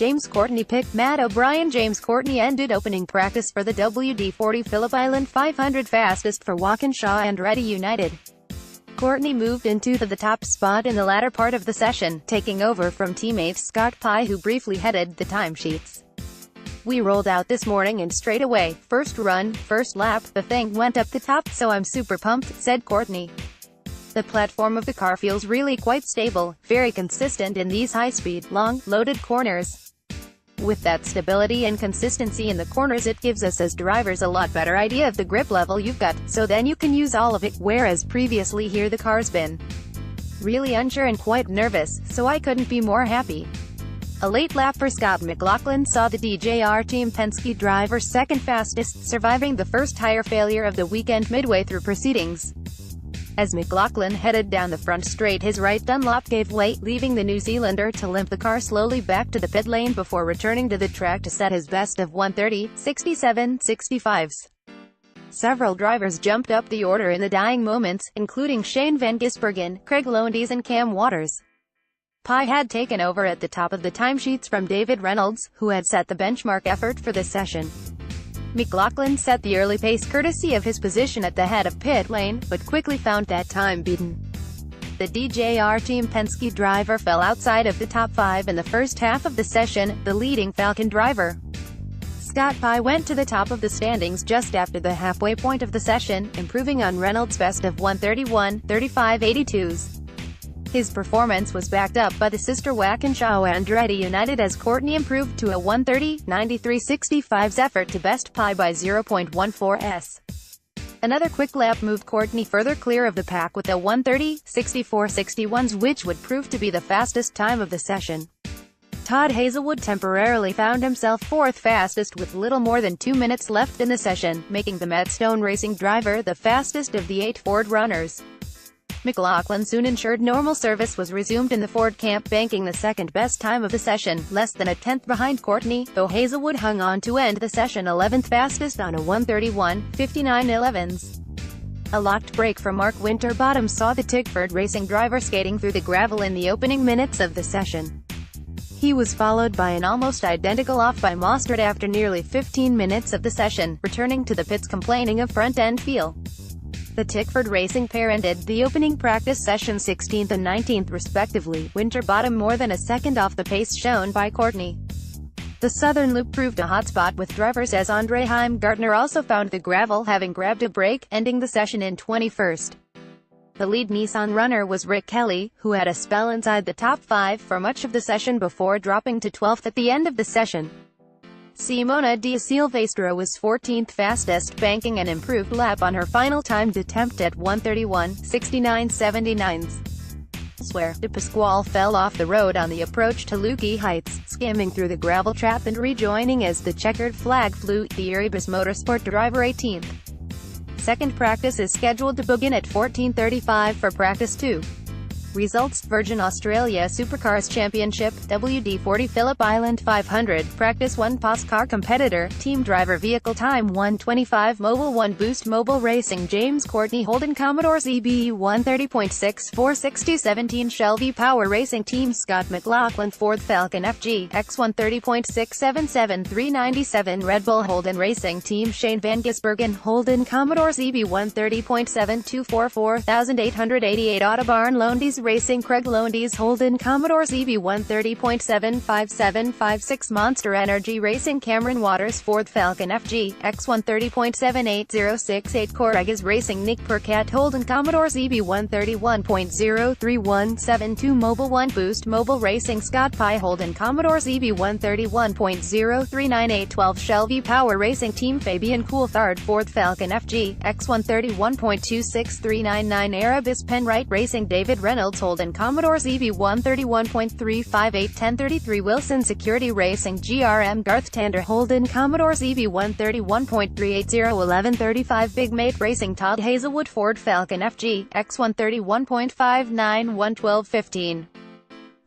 James Courtney picked O'Brien James Courtney ended opening practice for the WD-40 Phillip Island 500 fastest for Walkinshaw Andretti United. Courtney moved into the top spot in the latter part of the session, taking over from teammate Scott Pye, who briefly headed the timesheets. "We rolled out this morning and straight away, first run, first lap, the thing went up the top, so I'm super pumped," said Courtney. "The platform of the car feels really quite stable, very consistent in these high-speed, long, loaded corners. With that stability and consistency in the corners, it gives us as drivers a lot better idea of the grip level you've got, so then you can use all of it, whereas previously here the car's been really unsure and quite nervous, so I couldn't be more happy." A late lap for Scott McLaughlin saw the DJR Team Penske driver second fastest, surviving the first tire failure of the weekend midway through proceedings. As McLaughlin headed down the front straight, his right Dunlop gave way, leaving the New Zealander to limp the car slowly back to the pit lane before returning to the track to set his best of 1:30.67.65. Several drivers jumped up the order in the dying moments, including Shane Van Gisbergen, Craig Lowndes and Cam Waters. Pye had taken over at the top of the timesheets from David Reynolds, who had set the benchmark effort for this session. McLaughlin set the early pace courtesy of his position at the head of pit lane, but quickly found that time beaten. The DJR Team Penske driver fell outside of the top 5 in the first half of the session, the leading Falcon driver. Scott Pye went to the top of the standings just after the halfway point of the session, improving on Reynolds' best of 1:31.35.82s. His performance was backed up by the sister Walkinshaw Andretti United as Courtney improved to a 1:30.93.65's effort to best Pye by 0.14s. Another quick lap moved Courtney further clear of the pack with a 1:30.64.61's, which would prove to be the fastest time of the session. Todd Hazelwood temporarily found himself fourth fastest with little more than 2 minutes left in the session, making the Medstone Racing driver the fastest of the 8 Ford runners. McLaughlin soon ensured normal service was resumed in the Ford camp, banking the second-best time of the session, less than a tenth behind Courtney, though Hazelwood hung on to end the session 11th fastest on a 1:31.59.11's. A locked break from Mark Winterbottom saw the Tickford Racing driver skating through the gravel in the opening minutes of the session. He was followed by an almost identical off by Mostert after nearly 15 minutes of the session, returning to the pits complaining of front-end feel. The Tickford Racing pair ended the opening practice session 16th and 19th respectively, Winterbottom more than a second off the pace shown by Courtney. The Southern Loop proved a hotspot with drivers as Andre Heimgartner also found the gravel, having grabbed a break, ending the session in 21st. The lead Nissan runner was Rick Kelly, who had a spell inside the top 5 for much of the session before dropping to 12th at the end of the session. Simona de Silvestro was 14th fastest, banking an improved lap on her final timed attempt at 1:31.69.79's. Elsewhere, De Pasquale fell off the road on the approach to Lukey Heights, skimming through the gravel trap and rejoining as the checkered flag flew, the Erebus Motorsport driver 18th. Second practice is scheduled to begin at 14:35 for practice 2. Results: Virgin Australia Supercars Championship, WD-40 Phillip Island 500, Practice 1 POS car competitor, team driver vehicle time 1:25 Mobile 1 Boost Mobile Racing James Courtney Holden Commodores EB 1:30.64.60.17 Shell V Power Racing Team Scott McLaughlin Ford Falcon FG, X 1:30.677397 Red Bull Holden Racing Team Shane Van Gisbergen Holden Commodores EB 1:30.7244.888 Autobarn Lowndes Racing Craig Lowndes Holden Commodores EB 1:30.75756 Monster Energy Racing Cameron Waters Ford Falcon FG, X 1:30.78068 Corregas Racing Nick Percat Holden Commodores EB 1:31.03172 Mobile 1 Boost Mobile Racing Scott Pye Holden Commodores EB 1:31.039.812 Shell V Power Racing Team Fabian Coulthard Ford Falcon FG, X 1:31.26399 Erebus Penrite Racing David Reynolds Holden Commodores EB 1:31.358.1033 Wilson Security Racing GRM Garth Tander Holden Commodores EB 1:31.380.1135 Big Mate Racing Todd Hazelwood Ford Falcon FG, X 1:31.591.1215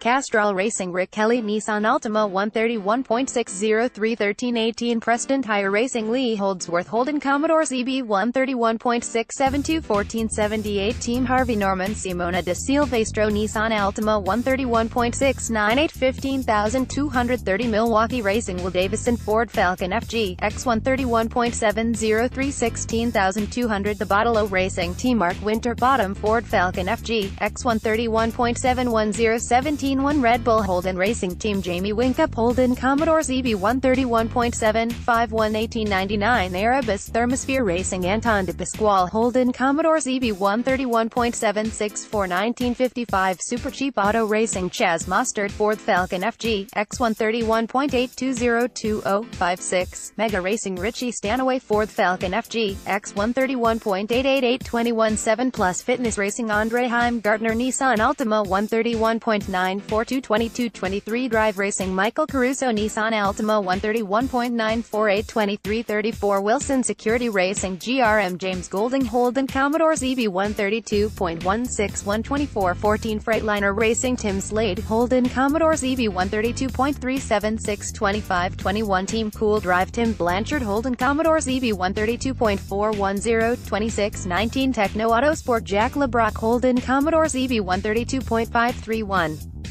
Castrol Racing Rick Kelly Nissan Altima 131.603 1318 Preston Tire Racing Lee Holdsworth Holden Commodore ZB 131.672 1478 Team Harvey Norman Simona de Silvestro Nissan Altima 131.698 15,230 Milwaukee Racing Will Davison Ford Falcon FG X 131.703 16,200 The Bottle Racing Team Mark Winterbottom Ford Falcon FG X 131.710 17 1 Red Bull Holden Racing Team Jamie Winkup Holden Commodore ZB 131.751 1899 Erebus Thermosphere Racing Anton de Pasquale Holden Commodore ZB 131.764 1955 Super Cheap Auto Racing Chaz Mustard Ford Falcon FG X 131.8202056 Mega Racing Richie Stanaway Ford Falcon FG X 131.888 21.7 Plus Fitness Racing Andre Heimgartner Nissan Altima 131.942 22.23 Drive Racing Michael Caruso Nissan Altima 131.948 23.34 Wilson Security Racing GRM James Golding Holden Commodore ZB 132.16 124 14 Freightliner Racing Tim Slade Holden Commodore ZB 132.376 25 21 Team Cool Drive Tim Blanchard Holden Commodore ZB 132.410 26 19 Techno Autosport Jack LeBrock Holden Commodore ZB 132.531